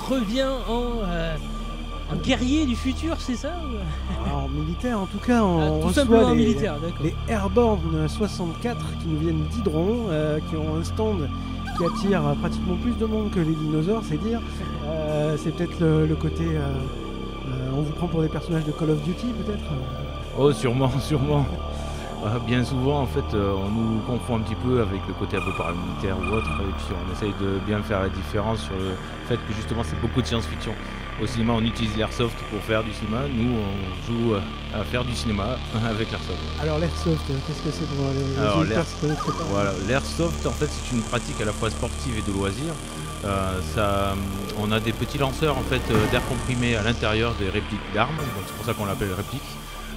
revient en guerrier du futur, c'est ça? En militaire, en tout cas, on tout reçoit simplement militaire, d'accord. les Airborne 64 qui nous viennent d'Hydron, qui ont un stand qui attire pratiquement plus de monde que les dinosaures, c'est dire. C'est peut-être le côté... on vous prend pour des personnages de Call of Duty, peut-être? Oh, sûrement. Bien souvent, en fait, on nous confond un petit peu avec le côté un peu paramilitaire ou autre, et puis on essaye de bien faire la différence sur le fait que justement c'est beaucoup de science-fiction. Au cinéma, on utilise l'airsoft pour faire du cinéma. Nous, on joue à faire du cinéma avec l'airsoft. Alors l'airsoft, qu'est-ce que c'est pour les auditeurs qui connaissent pas? Voilà, l'airsoft, en fait, c'est une pratique à la fois sportive et de loisir. On a des petits lanceurs en fait d'air comprimé à l'intérieur des répliques d'armes, donc c'est pour ça qu'on l'appelle réplique,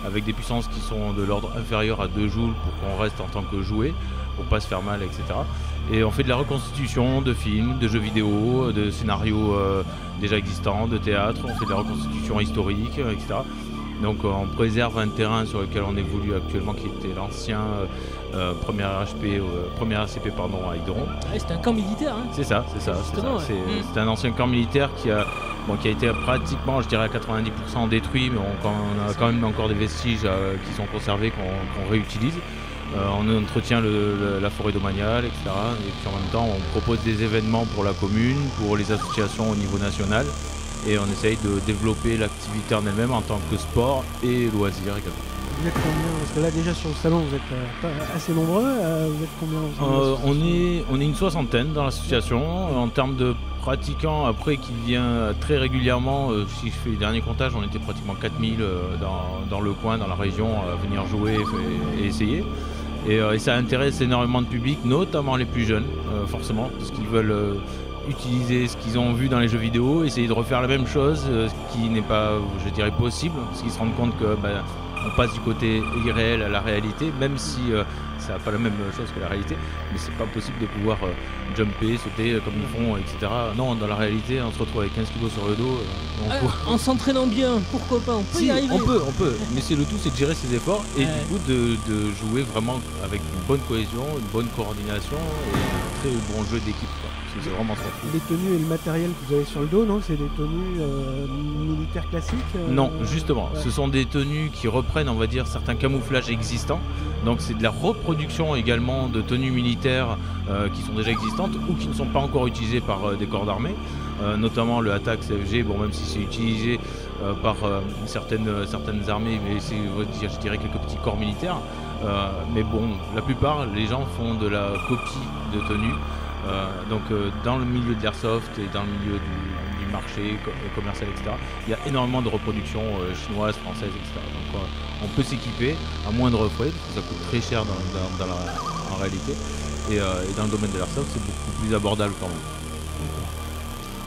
avec des puissances qui sont de l'ordre inférieur à 2 joules pour qu'on reste en tant que jouet, pour pas se faire mal, etc. Et on fait de la reconstitution de films, de jeux vidéo, de scénarios déjà existants, de théâtre, on fait de la reconstitution historique, etc. Donc on préserve un terrain sur lequel on évolue actuellement qui était l'ancien premier ACP à Hydron. C'était un camp militaire, hein. C'est ça. C'est un ancien camp militaire qui a été pratiquement, je dirais, à 90% détruit, mais on a quand même encore des vestiges qui sont conservés, qu'on réutilise. On entretient la forêt domaniale, etc. Et puis en même temps, on propose des événements pour la commune, pour les associations au niveau national. Et on essaye de développer l'activité en elle-même en tant que sport et loisir également. Vous êtes combien? Parce que là déjà sur le salon vous êtes pas assez nombreux. Vous êtes combien? On est une soixantaine dans l'association. En termes de pratiquants, après qui vient très régulièrement, si je fais les derniers comptages, on était pratiquement 4000 dans le coin, dans la région, à venir jouer et essayer. Et ça intéresse énormément de public, notamment les plus jeunes, forcément, parce qu'ils veulent utiliser ce qu'ils ont vu dans les jeux vidéo, essayer de refaire la même chose, ce qui n'est pas, je dirais, possible, parce qu'ils se rendent compte que on passe du côté irréel à la réalité, même si ça n'a pas la même chose que la réalité, mais c'est pas possible de pouvoir jumper, sauter comme ils font, etc. Non, dans la réalité, on se retrouve avec 15 kilos sur le dos. En s'entraînant bien, pourquoi pas? On peut y arriver. On peut, mais le tout c'est de gérer ses efforts et du coup de jouer vraiment avec une bonne cohésion, une bonne coordination et un très bon jeu d'équipe. C'est vraiment ça. Les tenues et le matériel que vous avez sur le dos, non? C'est des tenues militaires classiques? Non, justement, ce sont des tenues qui reprennent, on va dire, certains camouflages existants. Donc c'est de la reproduction également de tenues militaires qui sont déjà existantes ou qui ne sont pas encore utilisées par des corps d'armée, notamment le ATAC CFG, bon, même si c'est utilisé par certaines armées, mais c'est, je dirais, quelques petits corps militaires. Mais bon, la plupart, les gens font de la copie de tenues. Donc dans le milieu de l'airsoft et dans le milieu du marché commercial, etc., il y a énormément de reproductions chinoises, françaises, etc. Donc on peut s'équiper à moindre frais, parce que ça coûte très cher en réalité. Et dans le domaine de l'airsoft, c'est beaucoup plus abordable quand même.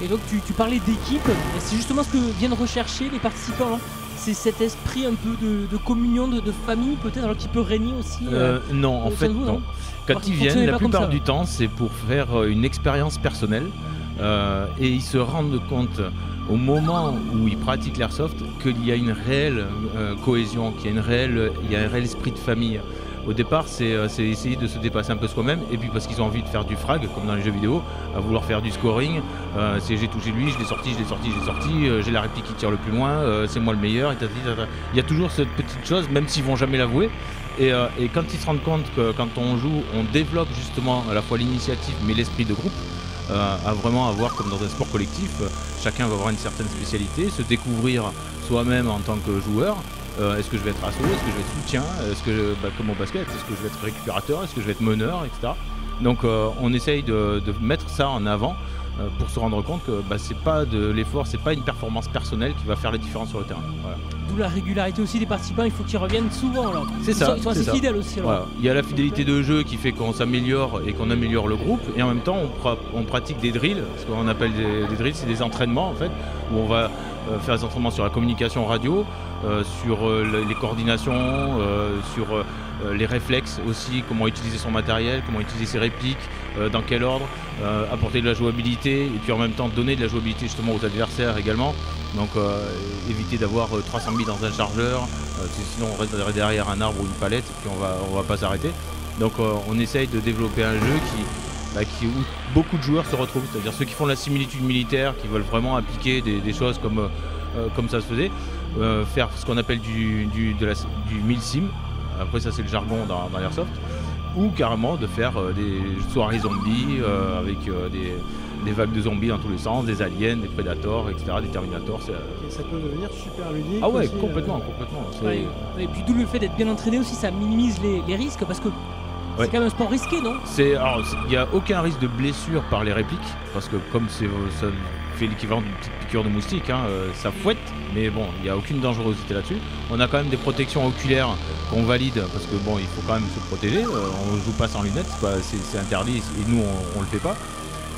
Et donc tu parlais d'équipe, et c'est justement ce que viennent rechercher les participants, hein. C'est cet esprit un peu de communion, de famille peut-être, alors qui peut régner aussi. Non, en fait, non. Quand ils viennent, la plupart du temps, c'est pour faire une expérience personnelle et ils se rendent compte au moment où ils pratiquent l'airsoft qu'il y a une réelle cohésion, qu'il y a un réel esprit de famille. Au départ, c'est essayer de se dépasser un peu soi-même, et puis parce qu'ils ont envie de faire du frag, comme dans les jeux vidéo, à vouloir faire du scoring. C'est j'ai touché lui, je l'ai sorti, j'ai la réplique qui tire le plus loin, c'est moi le meilleur. Il y a toujours cette petite chose, même s'ils vont jamais l'avouer. Et quand ils se rendent compte que quand on joue, on développe justement à la fois l'initiative, mais l'esprit de groupe, à vraiment avoir, comme dans un sport collectif, chacun va avoir une certaine spécialité, se découvrir soi-même en tant que joueur. Est-ce que je vais être assaut, est-ce que je vais être soutien, est-ce que comme au basket, est-ce que je vais être récupérateur, est-ce que je vais être meneur, etc. Donc on essaye de mettre ça en avant pour se rendre compte que c'est pas de l'effort, c'est pas une performance personnelle qui va faire la différence sur le terrain. Voilà. D'où la régularité aussi des participants, il faut qu'ils reviennent souvent alors. C'est ça. Ils sont assez fidèles aussi. Alors. Voilà. Il y a la fidélité de jeu qui fait qu'on s'améliore et qu'on améliore le groupe, et en même temps on pratique des drills, ce qu'on appelle des drills, c'est des entraînements en fait, où on va faire des entraînements sur la communication radio, sur les coordinations, sur les réflexes aussi, comment utiliser son matériel, comment utiliser ses répliques, dans quel ordre, apporter de la jouabilité et puis en même temps donner de la jouabilité justement aux adversaires également. Donc éviter d'avoir 300 000 dans un chargeur, sinon on reste derrière un arbre ou une palette et puis on va pas s'arrêter. Donc on essaye de développer un jeu où beaucoup de joueurs se retrouvent, c'est-à-dire ceux qui font de la similitude militaire, qui veulent vraiment appliquer des choses comme ça se faisait, faire ce qu'on appelle du milsim, après ça c'est le jargon dans l'airsoft, ou carrément de faire des soirées zombies avec des vagues de zombies dans tous les sens, des aliens, des prédators, etc., des terminators. Et ça peut devenir super ludique. Ah ouais, aussi, complètement. Ouais. Et puis d'où le fait d'être bien entraîné aussi, ça minimise les risques parce que c'est quand même un sport risqué, non? Il n'y a aucun risque de blessure par les répliques, parce que comme ça fait l'équivalent d'une petite piqûre de moustique, ça fouette, mais bon, il n'y a aucune dangerosité là-dessus. On a quand même des protections oculaires qu'on valide, parce que bon, il faut quand même se protéger, on ne joue pas sans lunettes, c'est interdit, et nous on le fait pas.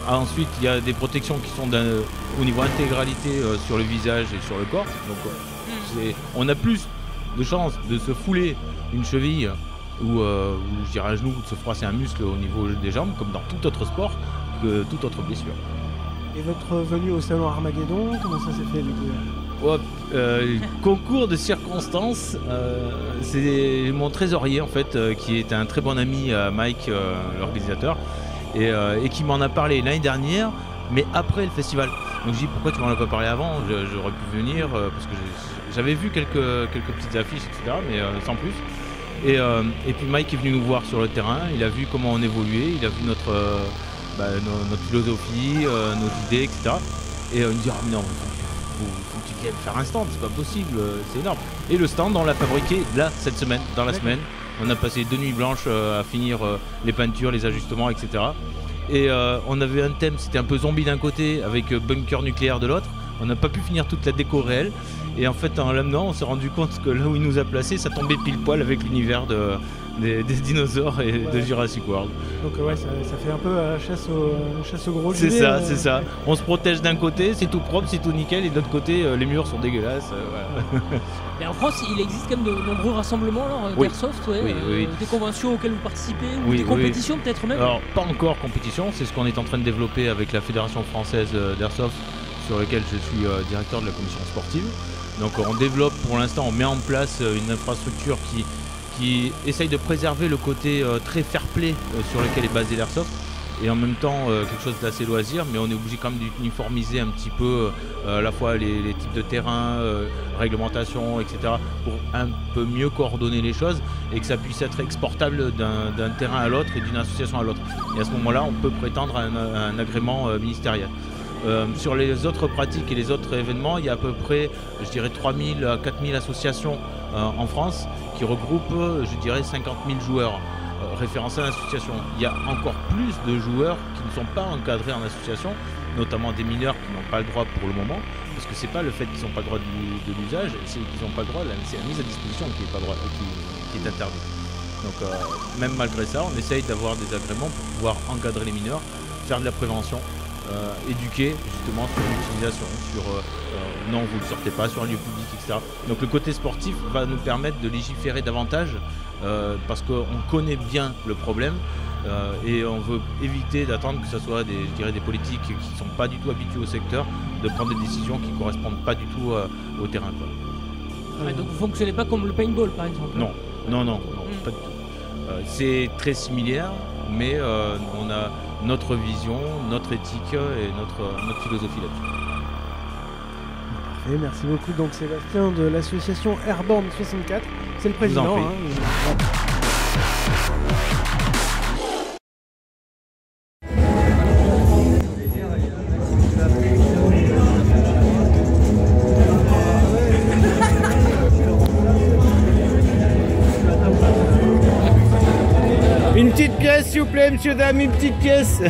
Ensuite, il y a des protections qui sont au niveau intégralité sur le visage et sur le corps, donc on a plus de chances de se fouler une cheville ou je dirais un genou, de se froisser un muscle au niveau des jambes, comme dans tout autre sport, que toute autre blessure. Et votre venue au salon Armageddon, comment ça s'est fait du coup? Concours de circonstances, c'est mon trésorier en fait, qui est un très bon ami à Mike, l'organisateur, et qui m'en a parlé l'année dernière, mais après le festival. Donc je dis pourquoi tu m'en as pas parlé avant, j'aurais pu venir, parce que j'avais vu quelques petites affiches, etc., mais sans plus. Et puis Mike est venu nous voir sur le terrain, il a vu comment on évoluait, il a vu notre philosophie, nos idées, etc. Et il me dit mais non, faut que tu viennes faire un stand, c'est pas possible, c'est énorme. Et le stand on l'a fabriqué là cette semaine, dans la semaine. On a passé 2 nuits blanches à finir les peintures, les ajustements, etc. Et on avait un thème, c'était un peu zombie d'un côté avec bunker nucléaire de l'autre. On n'a pas pu finir toute la déco réelle. Et en fait, en l'amenant, on s'est rendu compte que là où il nous a placé, ça tombait pile poil avec l'univers des dinosaures et de Jurassic World. Donc ouais, ça fait un peu chasse au gros gibier. C'est ça. Ouais. On se protège d'un côté, c'est tout propre, c'est tout nickel, et de l'autre côté, les murs sont dégueulasses. Voilà. Et en France, il existe quand même de nombreux rassemblements d'airsoft, oui. Des conventions auxquelles vous participez, ou des compétitions peut-être même. Alors, pas encore compétition, c'est ce qu'on est en train de développer avec la Fédération française d'airsoft, sur laquelle je suis directeur de la commission sportive. Donc on développe pour l'instant, on met en place une infrastructure qui essaye de préserver le côté très fair-play sur lequel est basé l'airsoft, et en même temps quelque chose d'assez loisir, mais on est obligé quand même d'uniformiser un petit peu à la fois les types de terrain, réglementation, etc., pour un peu mieux coordonner les choses et que ça puisse être exportable d'un terrain à l'autre et d'une association à l'autre. Et à ce moment-là, on peut prétendre à un agrément ministériel. Sur les autres pratiques et les autres événements, il y a à peu près, je dirais, 3000 à 4000 associations en France qui regroupent, je dirais, 50 000 joueurs référencés en association. Il y a encore plus de joueurs qui ne sont pas encadrés en association, notamment des mineurs qui n'ont pas le droit pour le moment, parce que c'est pas le fait qu'ils n'ont pas le droit de l'usage, c'est qu'ils n'ont pas le droit, c'est la mise à disposition qui est interdite. Donc même malgré ça, on essaye d'avoir des agréments pour pouvoir encadrer les mineurs, faire de la prévention, éduquer justement sur l'utilisation, sur non vous ne sortez pas sur un lieu public, etc. Donc le côté sportif va nous permettre de légiférer davantage parce qu'on connaît bien le problème et on veut éviter d'attendre que ce soit des politiques qui ne sont pas du tout habitués au secteur, de prendre des décisions qui ne correspondent pas du tout au terrain. Donc vous ne fonctionnez pas comme le paintball par exemple? Non, pas du tout. C'est très similaire, mais on a notre vision, notre éthique et notre philosophie là-dessus. Parfait, merci beaucoup. Donc Sébastien de l'association Airborne 64, c'est le président. Une petite pièce, s'il vous plaît, monsieur, dame, une petite pièce.